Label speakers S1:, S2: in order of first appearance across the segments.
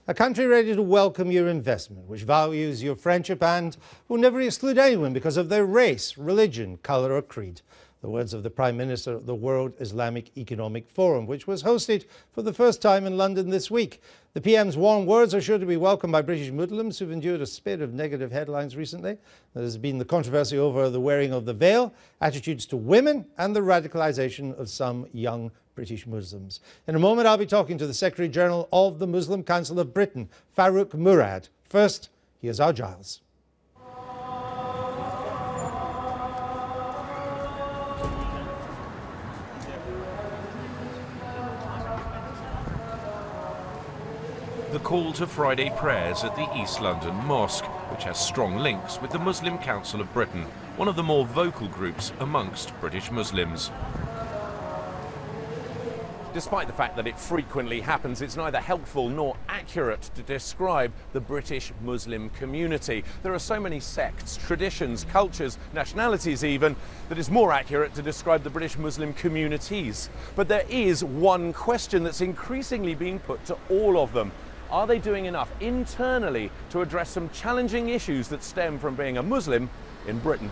S1: A country ready to welcome your investment, which values your friendship and will never exclude anyone because of their race, religion, colour or creed. The words of the Prime Minister at the World Islamic Economic Forum, which was hosted for the first time in London this week. The PM's warm words are sure to be welcomed by British Muslims who've endured a spate of negative headlines recently. There's been the controversy over the wearing of the veil, attitudes to women and the radicalisation of some young British Muslims. In a moment, I'll be talking to the Secretary-General of the Muslim Council of Britain, Farooq Murad. First, here's our Giles.
S2: The call to Friday prayers at the East London Mosque, which has strong links with the Muslim Council of Britain, one of the more vocal groups amongst British Muslims.
S3: Despite the fact that it frequently happens, it's neither helpful nor accurate to describe the British Muslim community. There are so many sects, traditions, cultures, nationalities even, that it's more accurate to describe the British Muslim communities. But there is one question that's increasingly being put to all of them. Are they doing enough internally to address some challenging issues that stem from being a Muslim in Britain?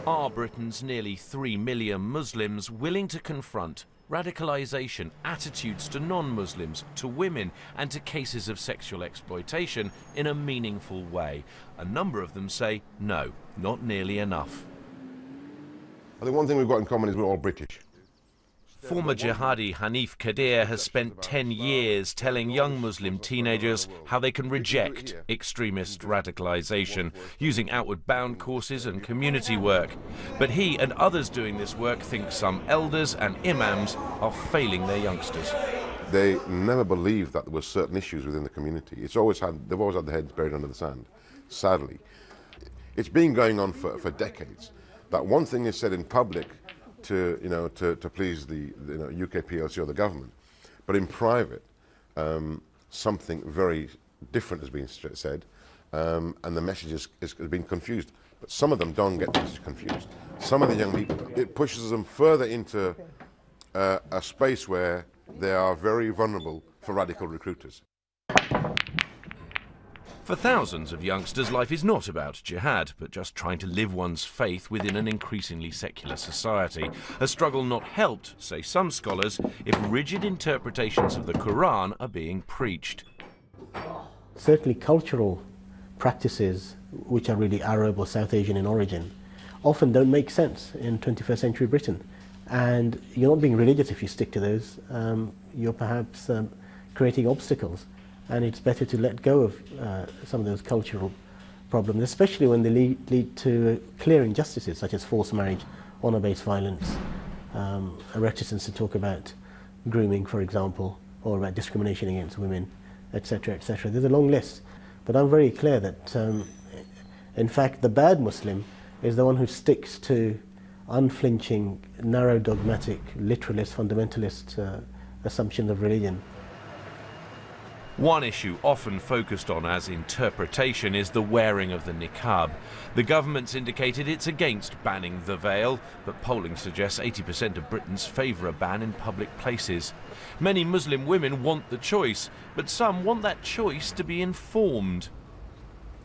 S2: Are Britain's nearly 3 million Muslims willing to confront radicalisation, attitudes to non-Muslims, to women and to cases of sexual exploitation in a meaningful way? A number of them say no, not nearly enough.
S4: I think one thing we've got in common is we're all British.
S2: Former jihadi Hanif Kadir has spent 10 years telling young Muslim teenagers how they can reject extremist radicalisation, using outward bound courses and community work. But he and others doing this work think some elders and imams are failing their youngsters.
S4: They never believed that there were certain issues within the community. They've always had their heads buried under the sand, sadly. It's been going on for decades. That one thing is said in public to please the UK PLC or the government, but in private something very different has been said, and the message has been confused. But some of them don't get this confused. Some of the young people, it pushes them further into a space where they are very vulnerable for radical recruiters.
S2: For thousands of youngsters, life is not about jihad, but just trying to live one's faith within an increasingly secular society. A struggle not helped, say some scholars, if rigid interpretations of the Quran are being preached.
S5: Certainly cultural practices, which are really Arab or South Asian in origin, often don't make sense in 21st century Britain. And you're not being religious if you stick to those. You're perhaps creating obstacles. And it's better to let go of some of those cultural problems, especially when they lead to clear injustices such as forced marriage, honour-based violence, a reticence to talk about grooming, for example, or about discrimination against women, etc., etc. There's a long list, but I'm very clear that, in fact, the bad Muslim is the one who sticks to unflinching, narrow, dogmatic, literalist, fundamentalist assumptions of religion.
S2: One issue often focused on as interpretation is the wearing of the niqab. The government's indicated it's against banning the veil, but polling suggests 80% of Britons favour a ban in public places. Many Muslim women want the choice, but some want that choice to be informed.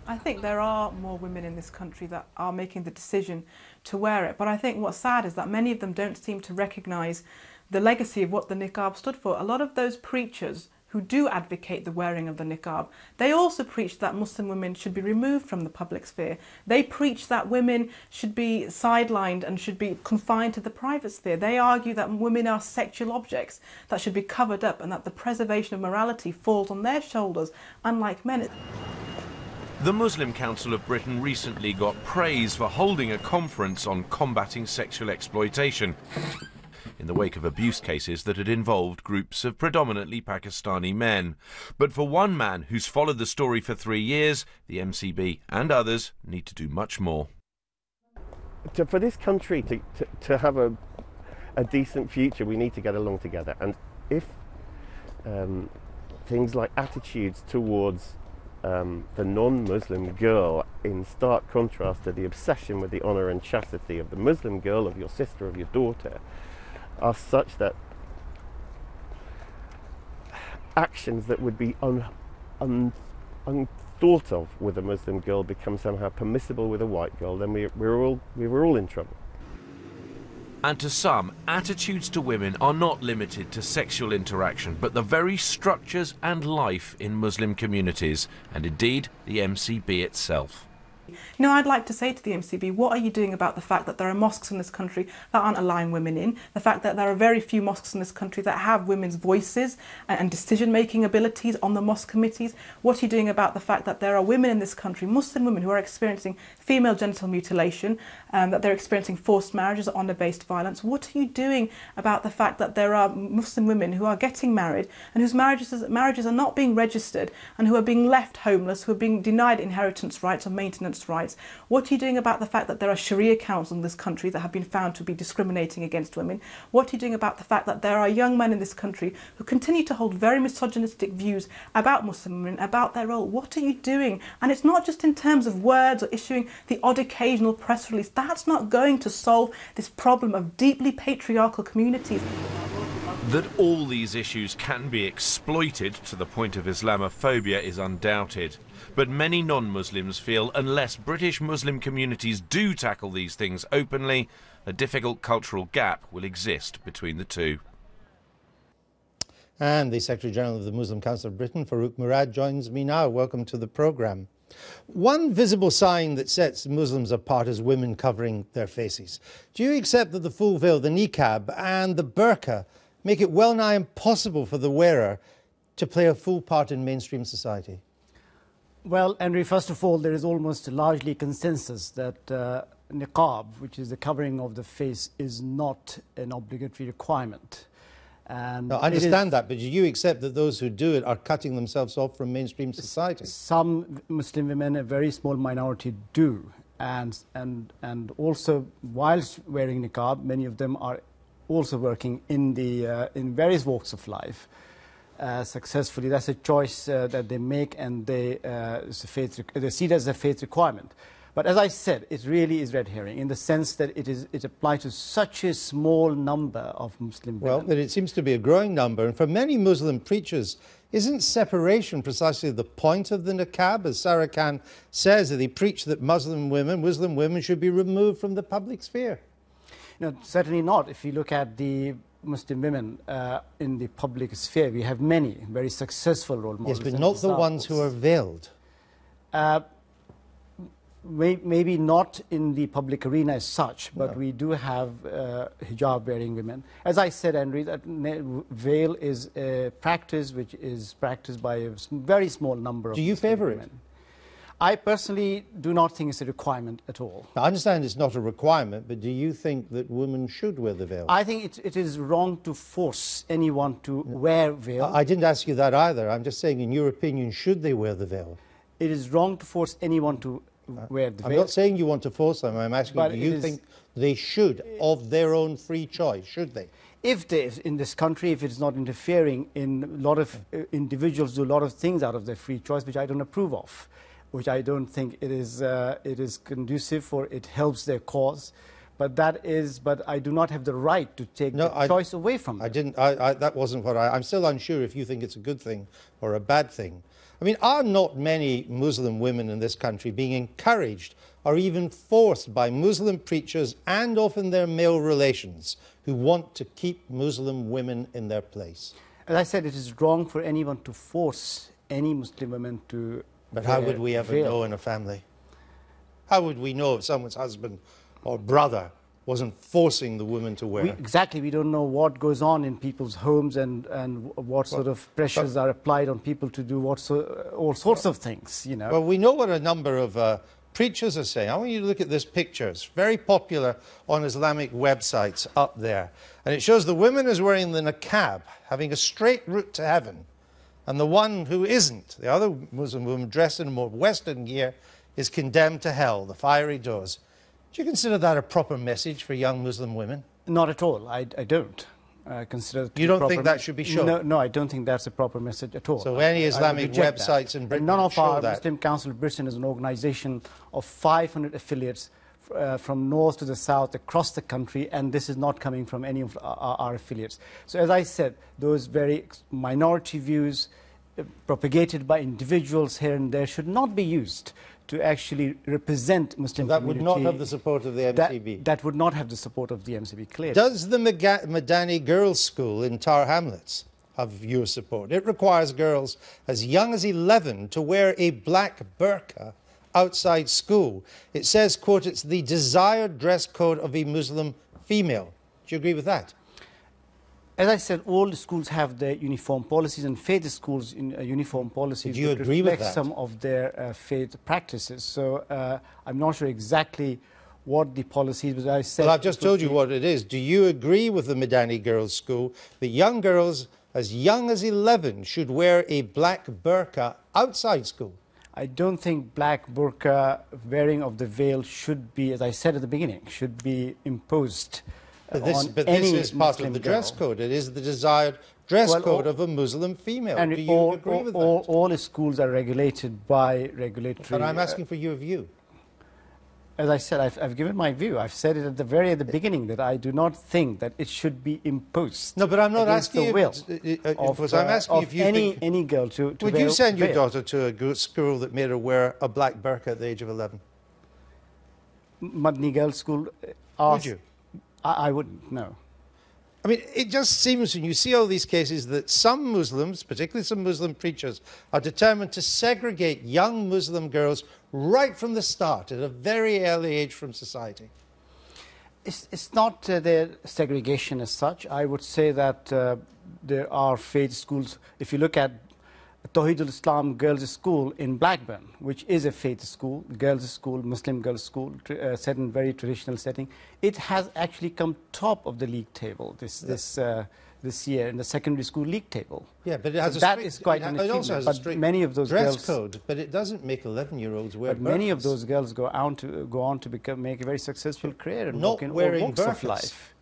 S6: I think there are more women in this country that are making the decision to wear it, but I think what's sad is that many of them don't seem to recognise the legacy of what the niqab stood for. A lot of those preachers who do advocate the wearing of the niqab, they also preach that Muslim women should be removed from the public sphere. They preach that women should be sidelined and should be confined to the private sphere. They argue that women are sexual objects that should be covered up and that the preservation of morality falls on their shoulders, unlike men.
S2: The Muslim Council of Britain recently got praise for holding a conference on combating sexual exploitation in the wake of abuse cases that had involved groups of predominantly Pakistani men. But for one man who's followed the story for 3 years, the MCB and others need to do much more.
S7: For this country to have a decent future, we need to get along together. And if things like attitudes towards the non-Muslim girl, in stark contrast to the obsession with the honour and chastity of the Muslim girl, of your sister, of your daughter, are such that actions that would be unthought of with a Muslim girl become somehow permissible with a white girl, then we were all in trouble.
S2: And to some, attitudes to women are not limited to sexual interaction, but the very structures and life in Muslim communities, and indeed the MCB itself.
S6: You know, I'd like to say to the MCB, what are you doing about the fact that there are mosques in this country that aren't allowing women in? The fact that there are very few mosques in this country that have women's voices and decision-making abilities on the mosque committees? What are you doing about the fact that there are women in this country, Muslim women, who are experiencing female genital mutilation, that they're experiencing forced marriages, honour-based violence? What are you doing about the fact that there are Muslim women who are getting married and whose marriages are not being registered and who are being left homeless, who are being denied inheritance rights or maintenance rights? What are you doing about the fact that there are Sharia councils in this country that have been found to be discriminating against women? What are you doing about the fact that there are young men in this country who continue to hold very misogynistic views about Muslim women, about their role? What are you doing? And it's not just in terms of words or issuing the odd occasional press release. That's not going to solve this problem of deeply patriarchal communities.
S2: That all these issues can be exploited to the point of Islamophobia is undoubted. But many non-Muslims feel unless British Muslim communities do tackle these things openly, a difficult cultural gap will exist between the two.
S1: And the Secretary-General of the Muslim Council of Britain, Farooq Murad, joins me now. Welcome to the programme. One visible sign that sets Muslims apart is women covering their faces. Do you accept that the full veil, the niqab and the burqa make it well nigh impossible for the wearer to play a full part in mainstream society?
S8: Well, Henry, first of all, there is almost largely consensus that niqab, which is the covering of the face, is not an obligatory requirement. And
S1: I understand that, but do you accept that those who do it are cutting themselves off from mainstream society?
S8: Some Muslim women, a very small minority, do. And also, whilst wearing niqab, many of them are also working in various walks of life successfully. That's a choice that they make, and they see it as a faith requirement. But as I said, it really is red herring in the sense that it applies to such a small number of Muslim women.
S1: Well, but it seems to be a growing number. And for many Muslim preachers, isn't separation precisely the point of the niqab? As Sarah Khan says, that they preach that Muslim women should be removed from the public sphere.
S8: No, certainly not. If you look at the Muslim women in the public sphere, we have many very successful role models.
S1: Yes, but not the ones who are veiled.
S8: Maybe not in the public arena as such, but we do have hijab-wearing women. As I said, Henry, that veil is a practice which is practiced by a very small number of
S1: Do you favour it?
S8: I personally do not think it's a requirement at all.
S1: I understand it's not a requirement, but do you think that women should wear the veil?
S8: I think it is wrong to force anyone to wear veil.
S1: I didn't ask you that either. I'm just saying, in your opinion, should they wear the veil?
S8: It is wrong to force anyone to wear the veil.
S1: I'm not saying you want to force them. I'm asking, do you think they should, of their own free choice, should they?
S8: If they, in this country, if it's not interfering in a lot of individuals do a lot of things out of their free choice, which I don't approve of, which I don't think it is conducive for, it helps their cause. But I do not have the right to take the choice away from them.
S1: That wasn't what I'm still unsure if you think it's a good thing or a bad thing. I mean, are not many Muslim women in this country being encouraged or even forced by Muslim preachers and often their male relations who want to keep Muslim women in their place?
S8: As I said, it is wrong for anyone to force any Muslim women to
S1: But how would we ever know in a family? How would we know if someone's husband or brother wasn't forcing the woman to wear?
S8: Exactly. We don't know what goes on in people's homes and what sort of pressures are applied on people to do all sorts of things, you know.
S1: Well, we know what a number of preachers are saying. I want you to look at this picture. It's very popular on Islamic websites up there. And it shows the woman is wearing the niqab, having a straight route to heaven. And the one who isn't, the other Muslim woman dressed in more Western gear, is condemned to hell, the fiery doors. Do you consider that a proper message for young Muslim women?
S8: Not at all. I don't consider it.
S1: You don't think that should be shown?
S8: No, I don't think that's a proper message at all.
S1: So any Islamic websites in Britain
S8: none of
S1: show
S8: our
S1: that?
S8: Muslim Council of Britain is an organisation of 500 affiliates from north to the south across the country, and this is not coming from any of our affiliates. So as I said, those very minority views propagated by individuals here and there should not be used to actually represent Muslim community.
S1: That would not have the support of the MCB.
S8: That would not have the support of the MCB, clearly.
S1: Does the Madani Girls' School in Tar Hamlets have your support? It requires girls as young as 11 to wear a black burqa outside school. It says, quote, it's the desired dress code of a Muslim female. Do you agree with that?
S8: As I said, all the schools have their uniform policies, and faith schools in uniform policies
S1: Do you agree with that?
S8: some of their faith practices. So I'm not sure exactly what the policies, but I said...
S1: Well, I've just told you what it is. Do you agree with the Madani Girls' School that young girls as young as 11 should wear a black burqa outside school?
S8: I don't think black burqa wearing of the veil should be, as I said at the beginning, should be imposed
S1: But this
S8: any
S1: is part
S8: Muslim
S1: of the
S8: girl.
S1: dress code. It is the desired dress code of a Muslim female.
S8: And
S1: Do you agree with that?
S8: All the schools are regulated by regulatory...
S1: But I'm asking for your view.
S8: As I said, I've given my view. I've said it at the beginning that I do not think that it should be imposed.
S1: No, but I'm not asking
S8: the
S1: you.
S8: will
S1: I'm asking if you
S8: any girl to
S1: would
S8: wear
S1: you send your
S8: veil.
S1: daughter to a school that made her wear a black burqa at the age of 11?
S8: Madani Girls' School.
S1: Would you?
S8: I wouldn't. No.
S1: I mean, it just seems when you see all these cases that some Muslims, particularly some Muslim preachers, are determined to segregate young Muslim girls right from the start, at a very early age from society.
S8: It's not their segregation as such. I would say that there are faith schools. If you look at Tawheedul Islam Girls' School in Blackburn, which is a faith school, girls' school, Muslim girls' school, set in very traditional setting, it has actually come top of the league table this year in the secondary school league table.
S1: Yeah, but it has
S8: so
S1: a
S8: that
S1: strict,
S8: is quite an
S1: it also
S8: achievement.
S1: has a strict
S8: many of those
S1: dress
S8: girls,
S1: code, but it doesn't make 11-year-olds wear
S8: but many of
S1: burqas.
S8: those girls go on to make a very successful career and
S1: Not
S8: work in all
S1: wearing
S8: walks of
S1: burqas.
S8: life.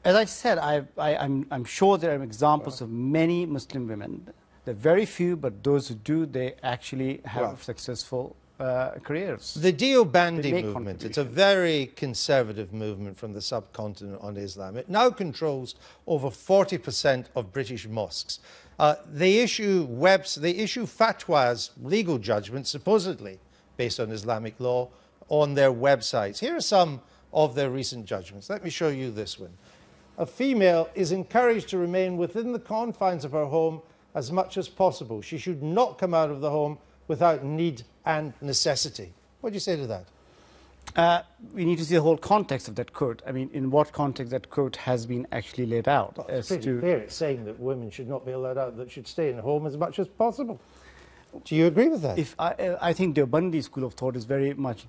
S8: As I said, I'm sure there are examples of many Muslim women. There are very few, but those who do, they actually have successful careers.
S1: The Deobandi
S8: They make
S1: movement, it's a very conservative movement from the subcontinent on Islam. It now controls over 40% of British mosques. They issue fatwas, legal judgments, supposedly based on Islamic law, on their websites. Here are some of their recent judgments. Let me show you this one. A female is encouraged to remain within the confines of her home as much as possible. She should not come out of the home without need and necessity. What do you say to that?
S8: We need to see the whole context of that quote. I mean, in what context that quote has been actually laid out.
S1: Well, it's pretty clear. It's saying that women should not be allowed out, that should stay in the home as much as possible. Do you agree with that?
S8: I think the Deobandi school of thought is very much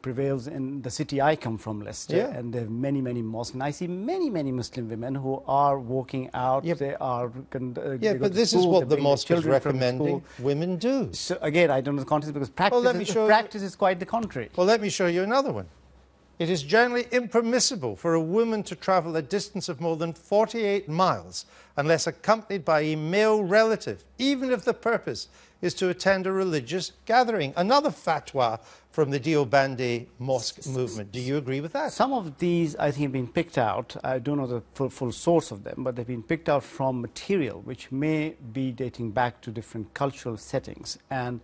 S8: prevails in the city I come from, Leicester, and there are many, many mosques. And I see many, many Muslim women who are walking out.
S1: Yep.
S8: They are.
S1: But this is what the mosque is recommending women do.
S8: So again, I don't know the context because practice is quite the contrary.
S1: Well, let me show you another one. It is generally impermissible for a woman to travel a distance of more than 48 miles unless accompanied by a male relative, even if the purpose is to attend a religious gathering. Another fatwa from the Deobandi mosque movement. Do you agree with that?
S8: Some of these, I think, have been picked out. I don't know the full source of them, but they've been picked out from material which may be dating back to different cultural settings. And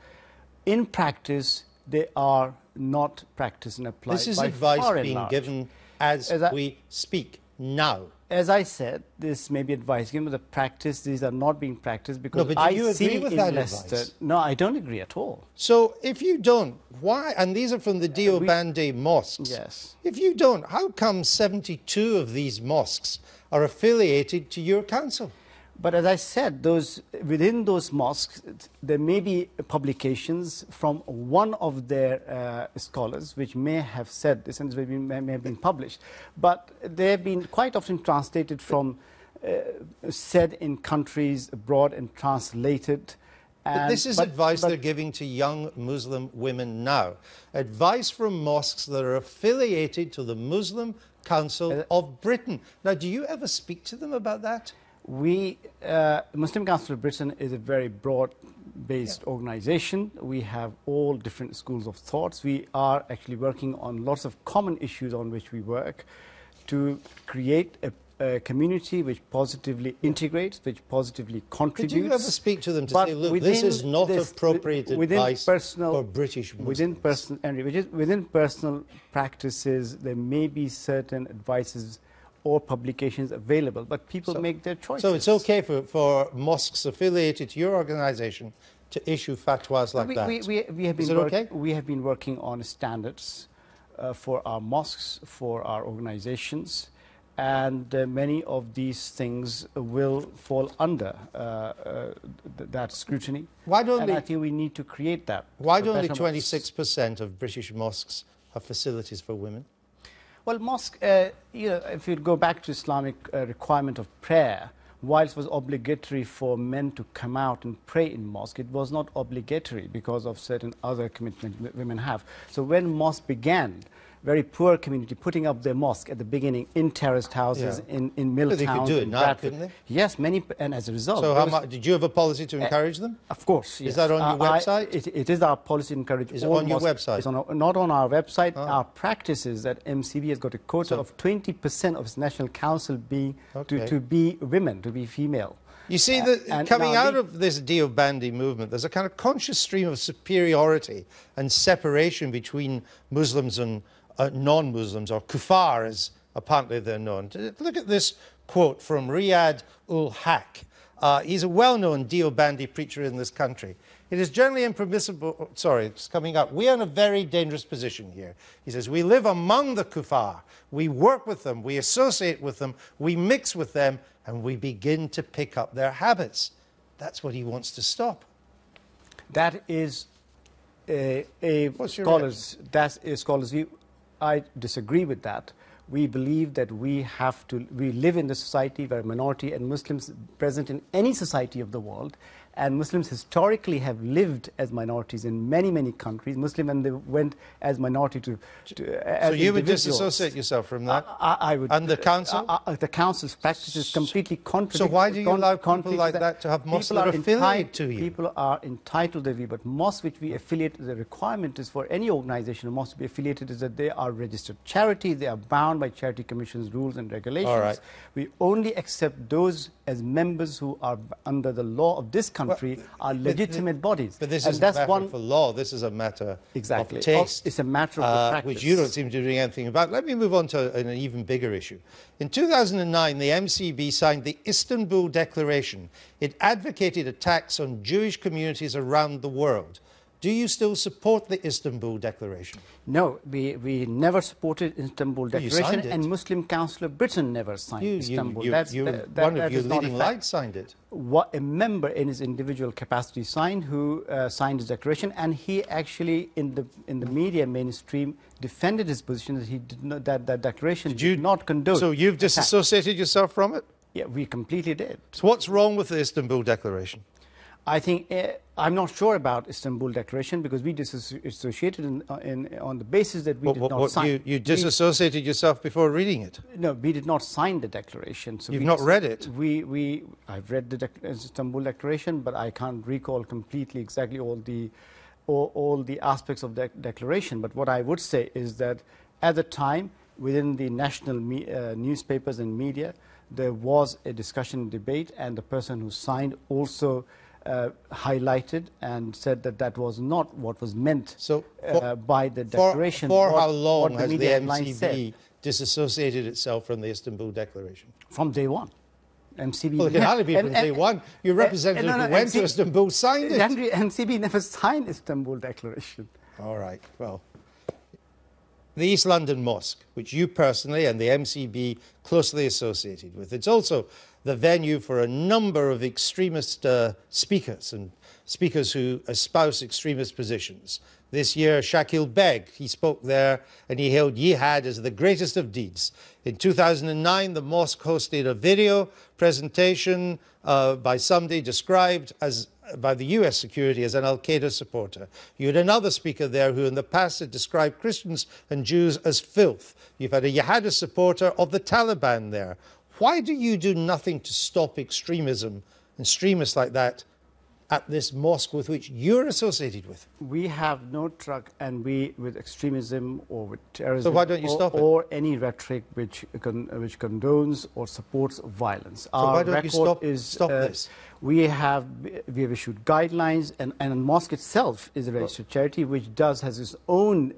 S8: in practice, they are not practiced and applied.
S1: This is
S8: by
S1: advice
S8: far and
S1: being
S8: large.
S1: given as we speak now.
S8: As I said, this may be advice given, but the practice, these are not being practiced because
S1: No, but do you agree with that
S8: Leicester,
S1: advice?
S8: No, I don't agree at all.
S1: So if you don't, why? And these are from the Deobandi mosques.
S8: Yes.
S1: If you don't, how come 72 of these mosques are affiliated to your council?
S8: But as I said, within those mosques, there may be publications from one of their scholars which may have said this and may have been published. But they have been quite often translated from, said in countries abroad and translated.
S1: But this is advice they're giving to young Muslim women now. Advice from mosques that are affiliated to the Muslim Council of Britain. Now, do you ever speak to them about that?
S8: Muslim Council of Britain is a very broad-based organisation. We have all different schools of thoughts. We are actually working on lots of common issues on which we work to create a community which positively integrates, which positively contributes.
S1: Did you ever speak to them to say, look, this is not appropriate advice for British Muslims?
S8: Within personal practices, there may be certain advices or publications available, but people make their choices.
S1: So it's okay for mosques affiliated to your organisation to issue fatwas like that?
S8: We have been working on standards for our mosques, for our organizations, and many of these things will fall under that scrutiny. And I think we need to create that.
S1: Why do only 26% of British mosques have facilities for women?
S8: Well, mosque, if you go back to Islamic requirement of prayer, whilst it was obligatory for men to come out and pray in mosque, it was not obligatory because of certain other commitments women have. So when mosque began, very poor community putting up their mosque at the beginning in terraced houses, in mill towns.
S1: They could do it now, couldn't they?
S8: Yes, many, and as a result.
S1: So did you have a policy to encourage them?
S8: Of course, yes.
S1: Is that on your website?
S8: It is our policy to encourage.
S1: Is it on your website?
S8: It's not on our website. Our practice is that MCB has got a quota of 20% of its national council being to be women, to be female.
S1: You see, coming out of this Deobandi movement, there's a kind of conscious stream of superiority and separation between Muslims and non-Muslims, or kuffar as apparently they're known. Look at this quote from Riyad ul-Haq. He's a well-known Deobandi preacher in this country. It is generally impermissible, sorry, it's coming up. We are in a very dangerous position here. He says, we live among the kuffar. We work with them, we associate with them, we mix with them, and we begin to pick up their habits. That's what he wants to stop.
S8: That is a scholar's view. I disagree with that. We believe that we live in the society where minority and Muslims present in any society of the world, and Muslims historically have lived as minorities in many, many countries. Muslim, and they went as minority
S1: so you would disassociate yourself from that?
S8: I would.
S1: And the council?
S8: The council's practice is completely contradictory.
S1: So why do you allow people like that to have mosques that are affiliated to you?
S8: People are entitled to be, but mosques which we affiliate, the requirement is for any organization, a mosque to be affiliated, is that they are registered charity, they are bound by Charity Commission's rules and regulations.
S1: All right.
S8: We only accept those as members who are under the law of this country, are legitimate bodies.
S1: But this isn't a matter for law, this is a matter of taste.
S8: It's a matter of practice.
S1: Which you don't seem to be doing anything about. Let me move on to an even bigger issue. In 2009, the MCB signed the Istanbul Declaration. It advocated attacks on Jewish communities around the world. Do you still support the Istanbul Declaration? No,
S8: we never supported Istanbul Declaration, and Muslim Council of Britain never signed Istanbul.
S1: One of your leading lights signed it.
S8: What a member in his individual capacity signed, who signed his declaration, and he actually in the media mainstream defended his position that he did not, that declaration did not condone.
S1: So you've disassociated yourself from it?
S8: Yeah, we completely did.
S1: So what's wrong with the Istanbul Declaration?
S8: I think I'm not sure about Istanbul Declaration because we disassociated on the basis that we did not sign.
S1: You disassociated yourself before reading it?
S8: No, we did not sign the declaration. So
S1: you've not read it?
S8: I've read the Istanbul Declaration, but I can't recall completely exactly all the aspects of the declaration. But what I would say is that at the time, within the national newspapers and media, there was a discussion, debate, and the person who signed also highlighted and said that that was not what was meant by the declaration.
S1: For how long has the MCB disassociated itself from the Istanbul Declaration?
S8: From day one. MCB.
S1: Well, it can hardly be from day one. Your representative who went to Istanbul signed it.
S8: MCB never signed Istanbul Declaration.
S1: All right, well. The East London Mosque, which you personally and the MCB closely associated with. It's also the venue for a number of extremist speakers and speakers who espouse extremist positions. This year, Shakil Beg, he spoke there and he hailed jihad as the greatest of deeds. In 2009, the mosque hosted a video presentation by somebody described by the US security as an al-Qaeda supporter. You had another speaker there who in the past had described Christians and Jews as filth. You've had a jihadist supporter of the Taliban there. Why do you do nothing to stop extremism and extremists like that at this mosque with which you're associated with?
S8: We have no truck with extremism or with terrorism.
S1: So why don't you stop it?
S8: Or any rhetoric which condones or supports violence.
S1: So why don't you stop this?
S8: We have issued guidelines, and mosque itself is a registered charity which has its own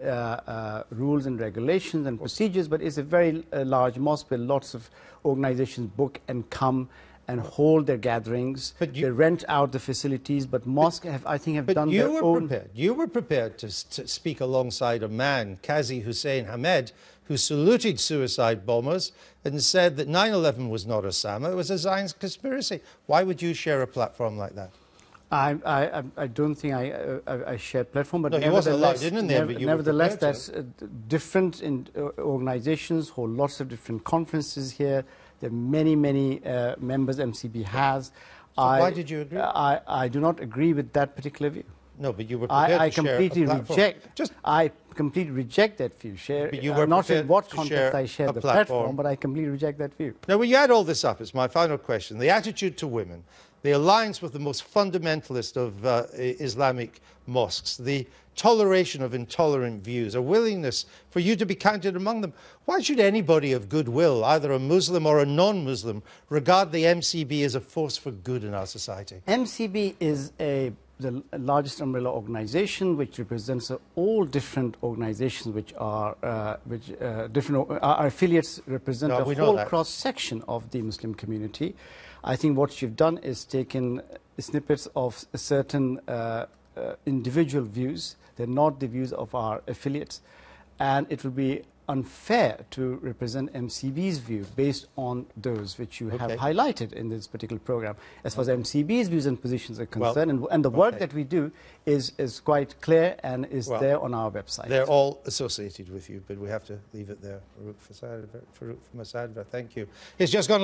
S8: rules and regulations and procedures, but it's a very large mosque where lots of organizations book and come and hold their gatherings. They rent out the facilities, but mosques have done their own.
S1: You were prepared to speak alongside a man, Qazi Hussein Hamed, who saluted suicide bombers and said that 9/11 was not Osama, it was a Zionist conspiracy. Why would you share a platform like that?
S8: I don't think I share platform, but
S1: no,
S8: nevertheless, that's different in organizations hold lots of different conferences here. There are many members MCB has.
S1: So why did you agree?
S8: I do not agree with that particular view.
S1: No, but you were prepared to share a platform.
S8: I completely reject that view.
S1: But you were
S8: not in what context I share the platform, but I completely reject that view.
S1: Now, when you add all this up, it's my final question. The attitude to women, the alliance with the most fundamentalist of Islamic mosques, the toleration of intolerant views, a willingness for you to be counted among them. Why should anybody of goodwill, either a Muslim or a non-Muslim, regard the MCB as a force for good in our society?
S8: MCB is the largest umbrella organization which represents all different organizations which are our affiliates represent a whole cross-section of the Muslim community. I think what you've done is taken snippets of certain individual views. They're not the views of our affiliates, and it will be unfair to represent MCB's view based on those which you have highlighted in this particular program. As far as MCB's views and positions are concerned, and the work that we do is quite clear and is there on our website.
S1: They're all associated with you, but we have to leave it there. Farooq Murad, thank you. It's just gone.